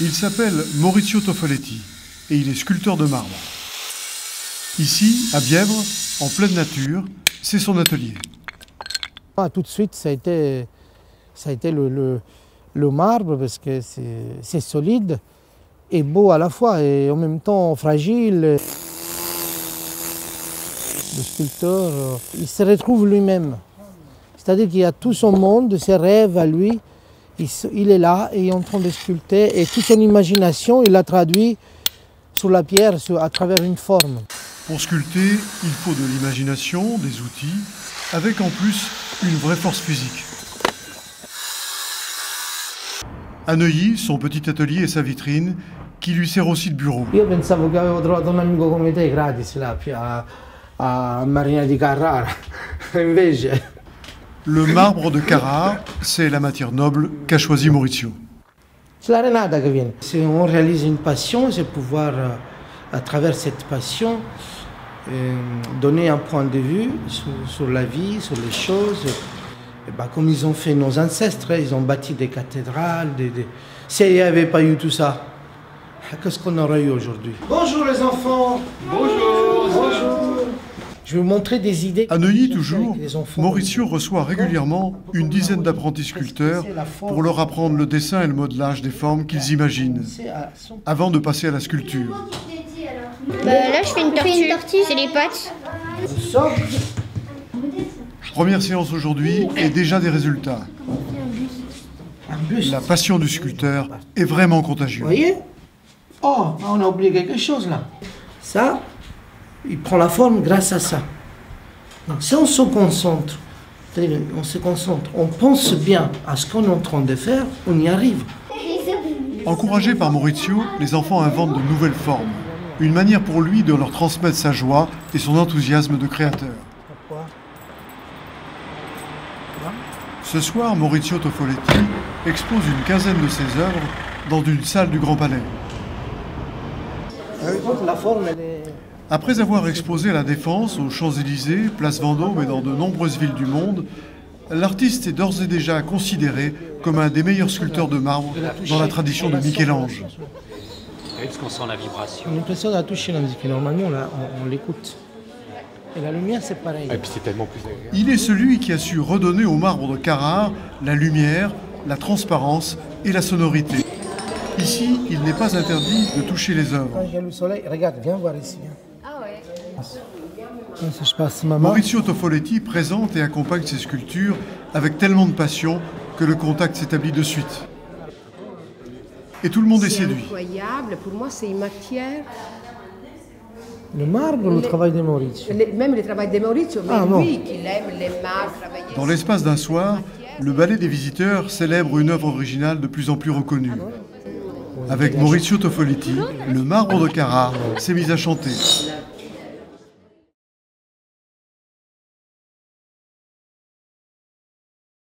Il s'appelle Maurizio Toffoletti et il est sculpteur de marbre. Ici, à Bièvre, en pleine nature, c'est son atelier. Tout de suite, ça a été le marbre parce que c'est solide et beau à la fois et en même temps fragile. Le sculpteur, il se retrouve lui-même. C'est-à-dire qu'il a tout son monde, ses rêves à lui. Il est là et il est en train de sculpter et toute son imagination, il la traduit sur la pierre à travers une forme. Pour sculpter, il faut de l'imagination, des outils, avec en plus une vraie force physique. À Neuilly, son petit atelier et sa vitrine, qui lui sert aussi de bureau. Io pensavo che avevo trovato un amico come te gratis là a Marina di Carrara. Invece. Le marbre de Carrare, c'est la matière noble qu'a choisi Maurizio. C'est la Renata qui vient. Si on réalise une passion, c'est pouvoir, à travers cette passion, donner un point de vue sur la vie, sur les choses. Et ben, comme ils ont fait nos ancêtres, ils ont bâti des cathédrales. S'il n'y avait pas eu tout ça, qu'est-ce qu'on aurait eu aujourd'hui? Bonjour les enfants. Bonjour. Bonjour. Je vais vous montrer des idées. À Neuilly, toujours, Maurizio reçoit régulièrement une dizaine d'apprentis sculpteurs pour leur apprendre le dessin et le modelage des formes qu'ils imaginent, avant de passer à la sculpture. Là, je fais une tortue, c'est les pattes. Première séance aujourd'hui et déjà des résultats. La passion du sculpteur est vraiment contagieuse. Vous voyez? Oh, on a oublié quelque chose là. Ça, il prend la forme grâce à ça. Donc si on se concentre, on pense bien à ce qu'on est en train de faire, on y arrive. Encouragés par Maurizio, les enfants inventent de nouvelles formes. Une manière pour lui de leur transmettre sa joie et son enthousiasme de créateur. Ce soir, Maurizio Toffoletti expose une quinzaine de ses œuvres dans une salle du Grand Palais. La forme, elle est... Après avoir exposé à la Défense, aux Champs-Élysées, Place Vendôme et dans de nombreuses villes du monde, l'artiste est d'ores et déjà considéré comme un des meilleurs sculpteurs de marbre dans la tradition de Michel-Ange. Parce qu'on sent la vibration. On a l'impression de toucher la musique. Normalement, là, on l'écoute. Et la lumière, c'est pareil. Et puis c'est tellement plus agréable. Il est celui qui a su redonner au marbre de Carrare la lumière, la transparence et la sonorité. Ici, il n'est pas interdit de toucher les œuvres. Quand il y a le soleil, regarde, viens voir ici. Ah ouais. Je passe ma main. Maurizio Toffoletti présente et accompagne ses sculptures avec tellement de passion que le contact s'établit de suite. Et tout le monde est séduit. C'est incroyable, pour moi c'est une matière... Le marbre ou le travail de Maurizio? Même le travail de Maurizio, mais lui qui aime les marbres, travailler... Dans l'espace d'un soir, le ballet des visiteurs célèbre une œuvre originale de plus en plus reconnue. Avec Maurizio Toffoletti, le marbre de Carrare s'est mis à chanter.